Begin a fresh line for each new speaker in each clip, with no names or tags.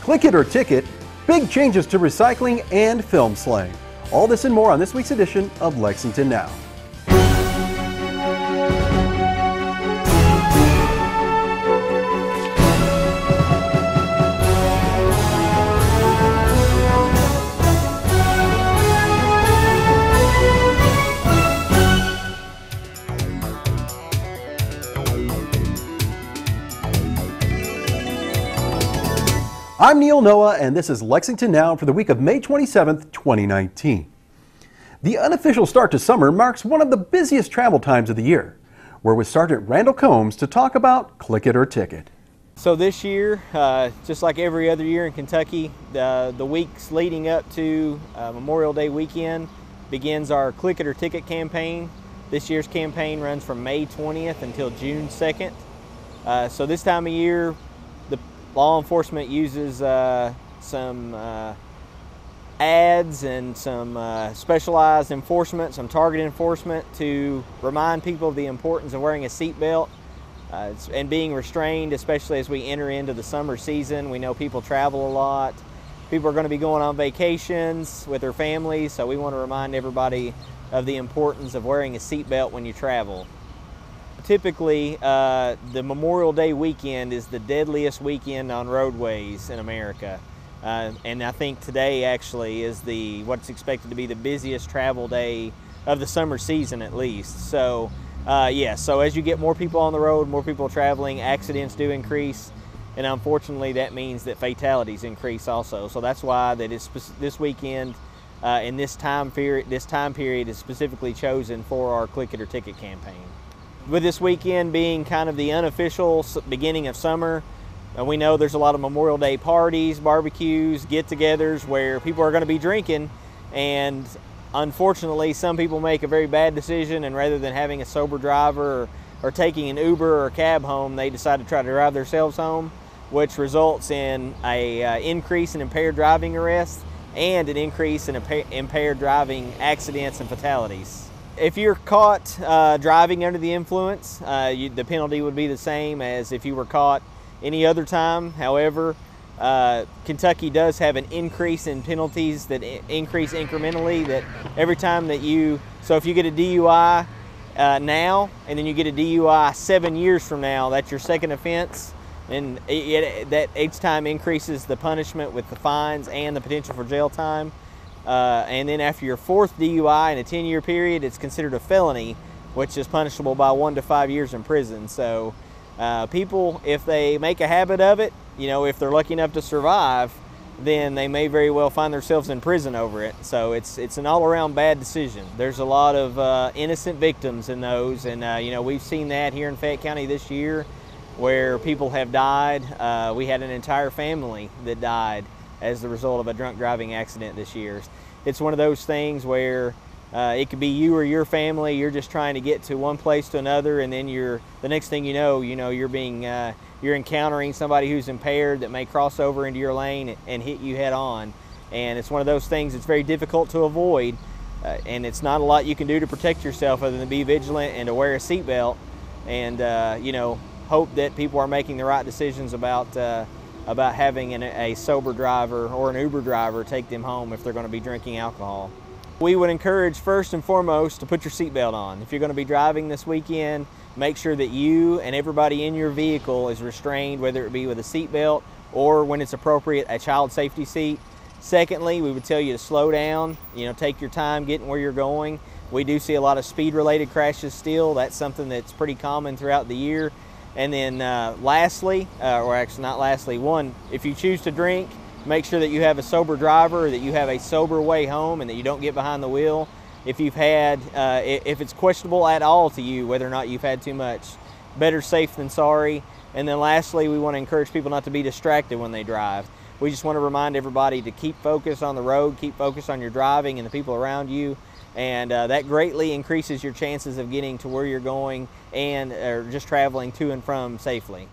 click it or ticket, big changes to recycling, and film slang. All this and more on this week's edition of Lexington Now. I'm Neil Noah, and this is Lexington Now for the week of May 27th, 2019. The unofficial start to summer marks one of the busiest travel times of the year. We're with Sergeant Randall Combs to talk about Click It or Ticket.
So this year, just like every other year in Kentucky, the weeks leading up to Memorial Day weekend begins our Click It or Ticket campaign. This year's campaign runs from May 20th until June 2nd. So this time of year, law enforcement uses some ads and some specialized enforcement, some target enforcement to remind people of the importance of wearing a seatbelt and being restrained, especially as we enter into the summer season. We know people travel a lot. People are going to be going on vacations with their families, so we want to remind everybody of the importance of wearing a seatbelt when you travel. Typically, the Memorial Day weekend is the deadliest weekend on roadways in America. And I think today actually is what's expected to be the busiest travel day of the summer season at least. So so as you get more people on the road, more people traveling, accidents do increase. And unfortunately that means that fatalities increase also. So that's why that this weekend in this time period is specifically chosen for our Click It or Ticket campaign. With this weekend being kind of the unofficial beginning of summer, we know there's a lot of Memorial Day parties, barbecues, get-togethers where people are going to be drinking, and unfortunately some people make a very bad decision, and rather than having a sober driver or taking an Uber or a cab home, they decide to try to drive themselves home, which results in an increase in impaired driving arrests and an increase in impaired driving accidents and fatalities. If you're caught driving under the influence, the penalty would be the same as if you were caught any other time. However, Kentucky does have an increase in penalties that increase incrementally, that every time that so if you get a DUI now and then you get a DUI 7 years from now, that's your second offense, and that each time increases the punishment with the fines and the potential for jail time. And then after your fourth DUI in a 10-year period, it's considered a felony, which is punishable by 1 to 5 years in prison. So people, if they make a habit of it, if they're lucky enough to survive, then they may very well find themselves in prison over it. So it's an all-around bad decision. There's a lot of innocent victims in those, and we've seen that here in Fayette County this year where people have died. We had an entire family that died as the result of a drunk driving accident this year. It's one of those things where it could be you or your family. You're just trying to get to one place to another, and then the next thing you're encountering somebody who's impaired that may cross over into your lane and hit you head on. And it's one of those things that's very difficult to avoid, and it's not a lot you can do to protect yourself other than be vigilant and to wear a seatbelt, and hope that people are making the right decisions about having a sober driver or an Uber driver take them home if they're going to be drinking alcohol. We would encourage first and foremost to put your seatbelt on. If you're going to be driving this weekend, make sure that you and everybody in your vehicle is restrained, whether it be with a seatbelt or, when it's appropriate, a child safety seat. Secondly, we would tell you to slow down, take your time getting where you're going. We do see a lot of speed-related crashes still. That's something that's pretty common throughout the year. And then lastly, or actually not lastly, if you choose to drink, make sure that you have a sober driver, that you have a sober way home, and that you don't get behind the wheel. If it's questionable at all to you whether or not you've had too much, better safe than sorry. And then lastly, we want to encourage people not to be distracted when they drive. We just want to remind everybody to keep focused on the road, keep focused on your driving and the people around you, and that greatly increases your chances of getting to where you're going and just traveling to and from safely.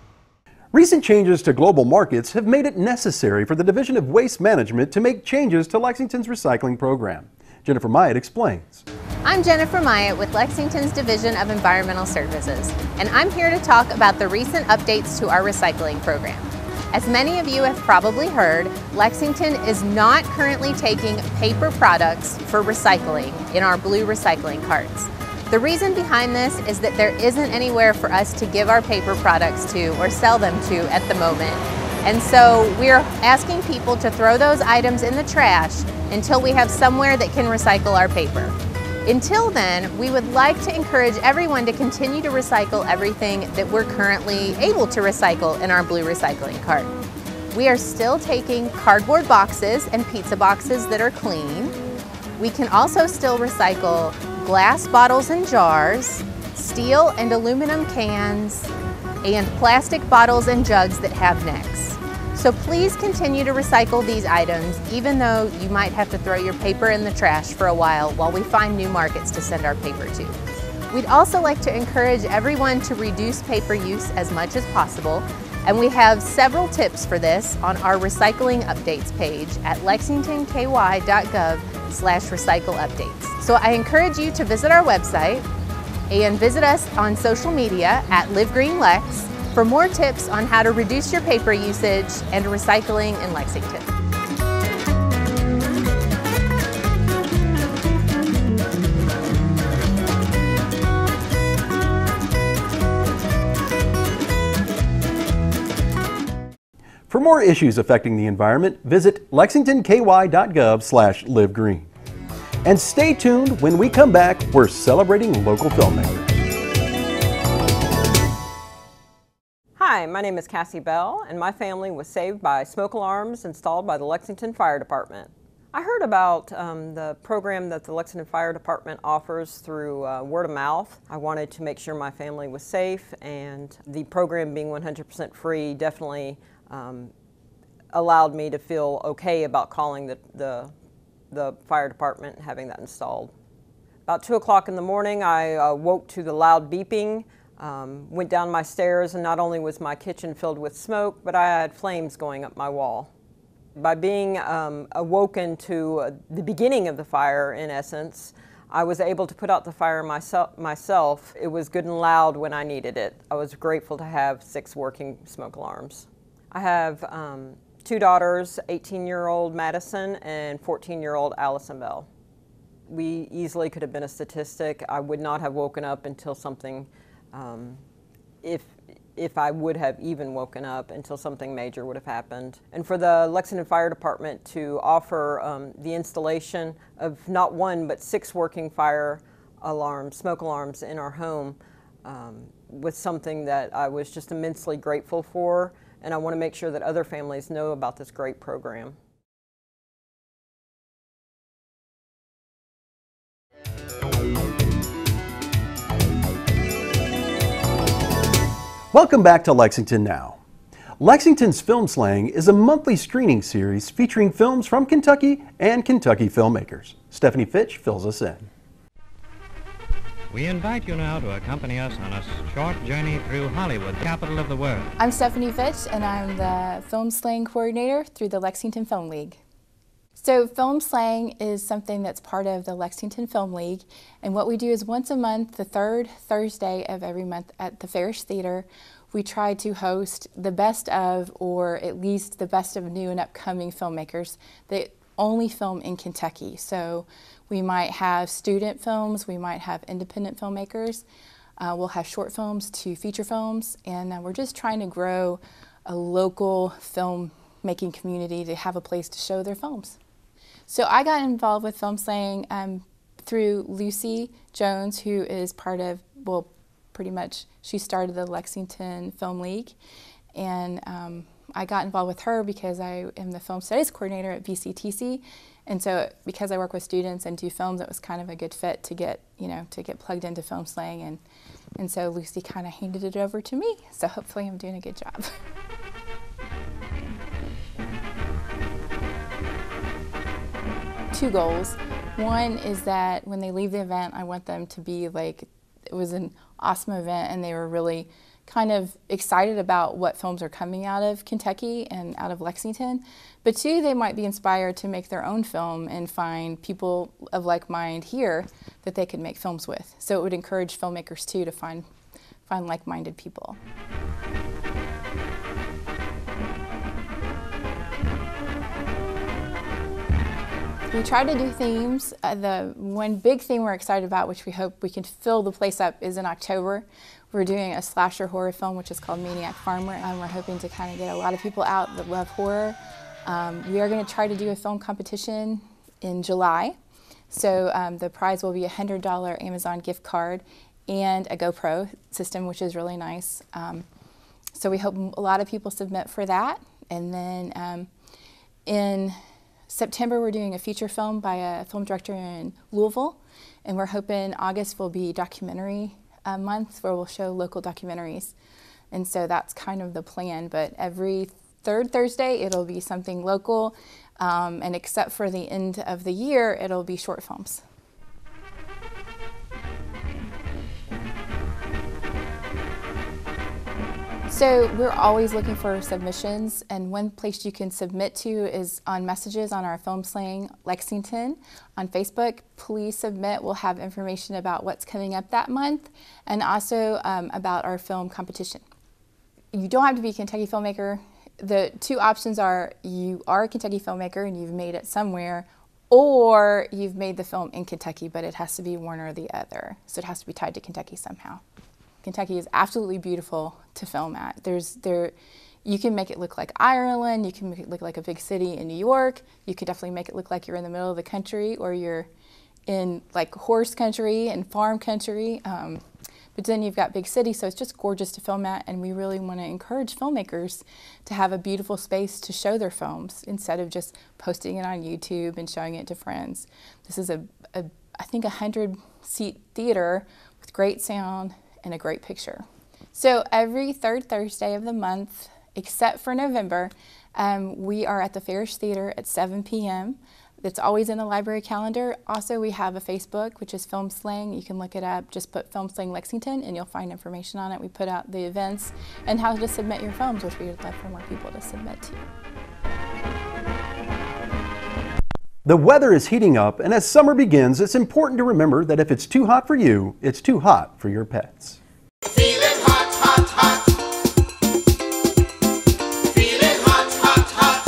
Recent changes to global markets have made it necessary for the Division of Waste Management to make changes to Lexington's recycling program. Jennifer Myatt explains.
I'm Jennifer Myatt with Lexington's Division of Environmental Services, and I'm here to talk about the recent updates to our recycling program. As many of you have probably heard, Lexington is not currently taking paper products for recycling in our blue recycling carts. The reason behind this is that there isn't anywhere for us to give our paper products to or sell them to at the moment. And so we're asking people to throw those items in the trash until we have somewhere that can recycle our paper. Until then, we would like to encourage everyone to continue to recycle everything that we're currently able to recycle in our blue recycling cart. We are still taking cardboard boxes and pizza boxes that are clean. We can also still recycle glass bottles and jars, steel and aluminum cans, and plastic bottles and jugs that have necks. So please continue to recycle these items, even though you might have to throw your paper in the trash for a while we find new markets to send our paper to. We'd also like to encourage everyone to reduce paper use as much as possible, and we have several tips for this on our recycling updates page at lexingtonky.gov/recycleupdates. So I encourage you to visit our website and visit us on social media at LiveGreenLex for more tips on how to reduce your paper usage and recycling in Lexington.
For more issues affecting the environment, visit lexingtonky.gov/livegreen. And stay tuned. When we come back, we're celebrating local filmmakers.
Hi, my name is Cassie Bell, and my family was saved by smoke alarms installed by the Lexington Fire Department. I heard about the program that the Lexington Fire Department offers through word of mouth. I wanted to make sure my family was safe, and the program being 100% free definitely allowed me to feel okay about calling the fire department and having that installed. About 2 o'clock in the morning, I woke to the loud beeping. Went down my stairs, and not only was my kitchen filled with smoke, but I had flames going up my wall. By being awoken to the beginning of the fire, in essence, I was able to put out the fire myself. It was good and loud when I needed it. I was grateful to have 6 working smoke alarms. I have 2 daughters, 18-year-old Madison and 14-year-old Allison Bell. We easily could have been a statistic. I would not have woken up until something if I would have even woken up until something major would have happened. And for the Lexington Fire Department to offer the installation of not 1 but 6 working fire alarms, smoke alarms in our home was something that I was just immensely grateful for, and I want to make sure that other families know about this great program.
Welcome back to Lexington Now. Lexington's Filmslang is a monthly screening series featuring films from Kentucky and Kentucky filmmakers. Stephanie Fitch fills us in.
We invite you now to accompany us on a short journey through Hollywood, capital of the world.
I'm Stephanie Fitch, and I'm the Filmslang coordinator through the Lexington Film League. So Filmslang is something that's part of the Lexington Film League, and what we do is once a month, the 3rd Thursday of every month at the Farish Theater, we try to host the best of, or at least the best of new and upcoming filmmakers that only film in Kentucky. So we might have student films, we might have independent filmmakers, we'll have short films to feature films, and we're just trying to grow a local filmmaking community to have a place to show their films. So I got involved with Filmslang through Lucy Jones, who is part of, well, pretty much, she started the Lexington Film League, and I got involved with her because I am the film studies coordinator at VCTC, and so because I work with students and do films, it was kind of a good fit to get, to get plugged into Filmslang, and so Lucy kind of handed it over to me, so hopefully I'm doing a good job. Two goals. One is that when they leave the event, I want them to be like, it was an awesome event and they were really kind of excited about what films are coming out of Kentucky and out of Lexington. But 2, they might be inspired to make their own film and find people of like mind here that they could make films with. So it would encourage filmmakers too to find like-minded people. We try to do themes. The one big theme we're excited about, which we hope we can fill the place up, is in October. We're doing a slasher horror film, which is called Maniac Farmer. We're hoping to kind of get a lot of people out that love horror. We are going to try to do a film competition in July. So the prize will be a $100 Amazon gift card and a GoPro system, which is really nice. So we hope a lot of people submit for that. And then in September, we're doing a feature film by a film director in Louisville. And we're hoping August will be documentary month where we'll show local documentaries. And so that's kind of the plan. But every third Thursday, it'll be something local. And except for the end of the year, it'll be short films. So we're always looking for submissions, and one place you can submit to is on messages on our Filmslang Lexington on Facebook. Please submit. We'll have information about what's coming up that month and also about our film competition. You don't have to be a Kentucky filmmaker. The two options are you are a Kentucky filmmaker and you've made it somewhere, or you've made the film in Kentucky, but it has to be one or the other. So it has to be tied to Kentucky somehow. Kentucky is absolutely beautiful to film at. You can make it look like Ireland, you can make it look like a big city in New York, you could definitely make it look like you're in the middle of the country or you're in like horse country and farm country. But then you've got big cities, so it's just gorgeous to film at, and we really want to encourage filmmakers to have a beautiful space to show their films instead of just posting it on YouTube and showing it to friends. This is I think 100-seat theater with great sound and a great picture. So every third Thursday of the month, except for November, we are at the Farish Theater at 7 p.m. It's always in the library calendar. Also, we have a Facebook, which is Filmslang. You can look it up. Just put Filmslang Lexington, and you'll find information on it. We put out the events and how to submit your films, which we would love for more people to submit to.
The weather is heating up, and as summer begins, it's important to remember that if it's too hot for you, it's too hot for your pets.
Feeling hot, hot, hot. Feeling hot, hot, hot.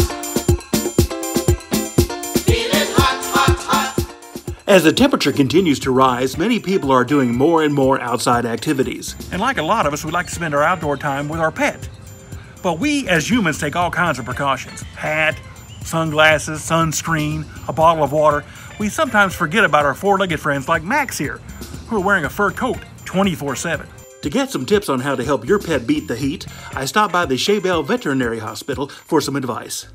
Feeling hot, hot, hot.
As the temperature continues to rise, many people are doing more and more outside activities.
And like a lot of us, we like to spend our outdoor time with our pet. But we, as humans, take all kinds of precautions. Hat, sunglasses, sunscreen, a bottle of water. We sometimes forget about our four-legged friends like Max here, who are wearing a fur coat 24/7.
To get some tips on how to help your pet beat the heat, I stopped by the Shaybell Veterinary Hospital for some advice.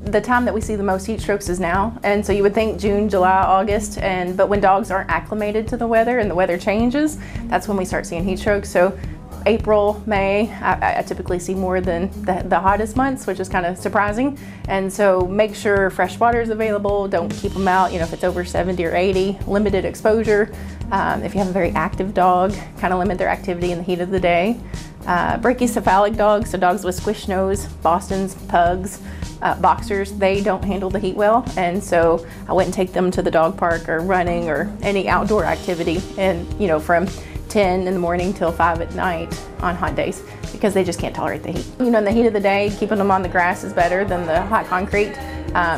The time that we see the most heat strokes is now, and so you would think June, July, August, but when dogs aren't acclimated to the weather and the weather changes, that's when we start seeing heat strokes. So April, May, I typically see more than the hottest months, which is kind of surprising. And so make sure fresh water is available. Don't keep them out, if it's over 70 or 80, limited exposure. If you have a very active dog, kind of limit their activity in the heat of the day. Brachycephalic dogs, so dogs with squish nose, Bostons, pugs, boxers, they don't handle the heat well. And so I wouldn't take them to the dog park or running or any outdoor activity and, from 10 in the morning till 5 at night on hot days because they just can't tolerate the heat. In the heat of the day, keeping them on the grass is better than the hot concrete.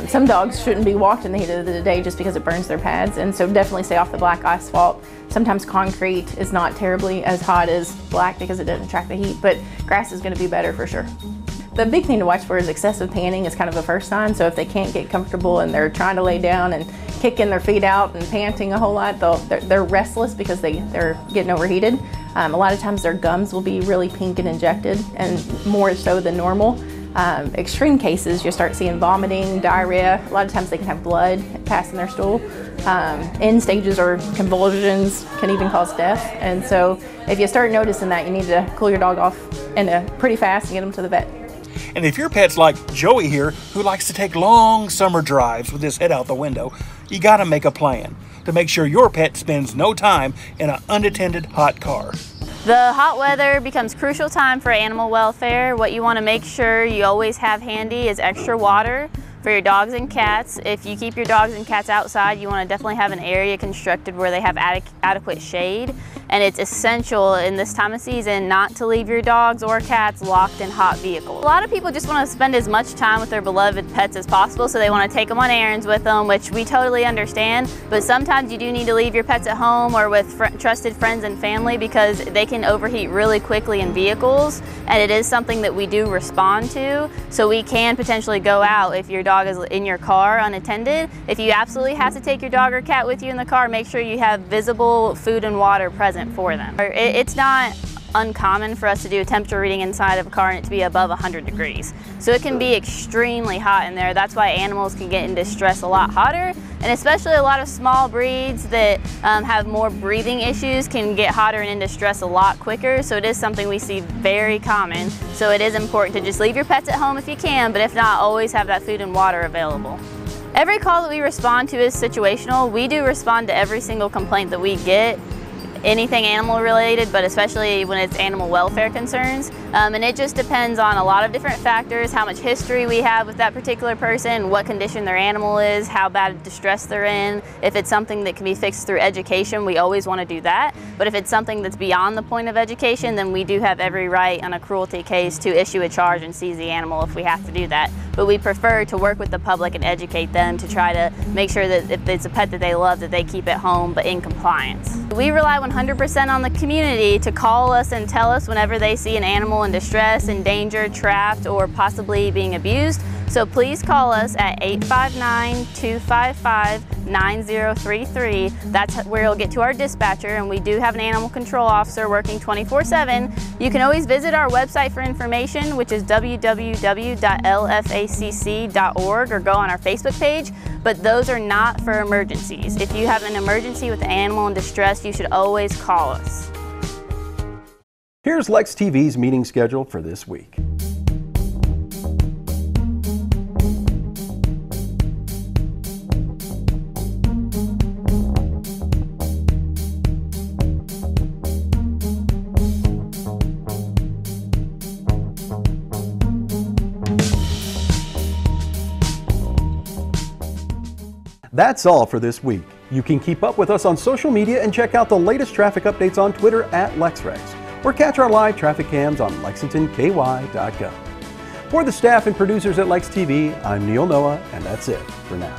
Some dogs shouldn't be walked in the heat of the day just because it burns their pads, and so definitely stay off the black asphalt. Sometimes concrete is not terribly as hot as black because it doesn't attract the heat, but grass is going to be better for sure. The big thing to watch for is excessive panting is kind of the first sign. So if they can't get comfortable and they're trying to lay down and kicking their feet out and panting a whole lot, they're restless because they're getting overheated. A lot of times their gums will be really pink and injected, and more so than normal. Extreme cases, you'll start seeing vomiting, diarrhea. A lot of times they can have blood pass in their stool. End stages or convulsions can even cause death. And so if you start noticing that, you need to cool your dog off pretty fast and get them to the vet.
And if your pet's like Joey here, who likes to take long summer drives with his head out the window, you gotta make a plan to make sure your pet spends no time in an unattended hot car.
The hot weather becomes crucial time for animal welfare. What you want to make sure you always have handy is extra water for your dogs and cats. If you keep your dogs and cats outside, you want to definitely have an area constructed where they have adequate shade. and it's essential in this time of season not to leave your dogs or cats locked in hot vehicles. A lot of people just want to spend as much time with their beloved pets as possible, so they want to take them on errands with them, which we totally understand, but sometimes you do need to leave your pets at home or with trusted friends and family because they can overheat really quickly in vehicles, and it is something that we do respond to, so we can potentially go out if your dog is in your car unattended. If you absolutely have to take your dog or cat with you in the car, make sure you have visible food and water present for them. It's not uncommon for us to do a temperature reading inside of a car and it to be above 100 degrees. So it can be extremely hot in there. That's why animals can get into stress a lot hotter, and especially a lot of small breeds that have more breathing issues can get hotter and into stress a lot quicker. So it is something we see very common. So it is important to just leave your pets at home if you can, but if not, always have that food and water available. Every call that we respond to is situational. We do respond to every single complaint that we get, anything animal related, but especially when it's animal welfare concerns. And it just depends on a lot of different factors, how much history we have with that particular person, what condition their animal is, how bad distress they're in. If it's something that can be fixed through education, we always want to do that. But if it's something that's beyond the point of education, then we do have every right on a cruelty case to issue a charge and seize the animal if we have to do that. But we prefer to work with the public and educate them to try to make sure that if it's a pet that they love, that they keep at home but in compliance. We rely 100% on the community to call us and tell us whenever they see an animal in distress, in danger, trapped, or possibly being abused. So please call us at 859-255-9033. That's where you'll get to our dispatcher, and we do have an animal control officer working 24/7. You can always visit our website for information, which is www.lfacc.org, or go on our Facebook page, but those are not for emergencies. If you have an emergency with an animal in distress, you should always call us.
Here's Lex TV's meeting schedule for this week. That's all for this week. You can keep up with us on social media and check out the latest traffic updates on Twitter at LexRex, or catch our live traffic cams on lexingtonky.gov. For the staff and producers at Lex TV, I'm Neil Noah, and that's it for now.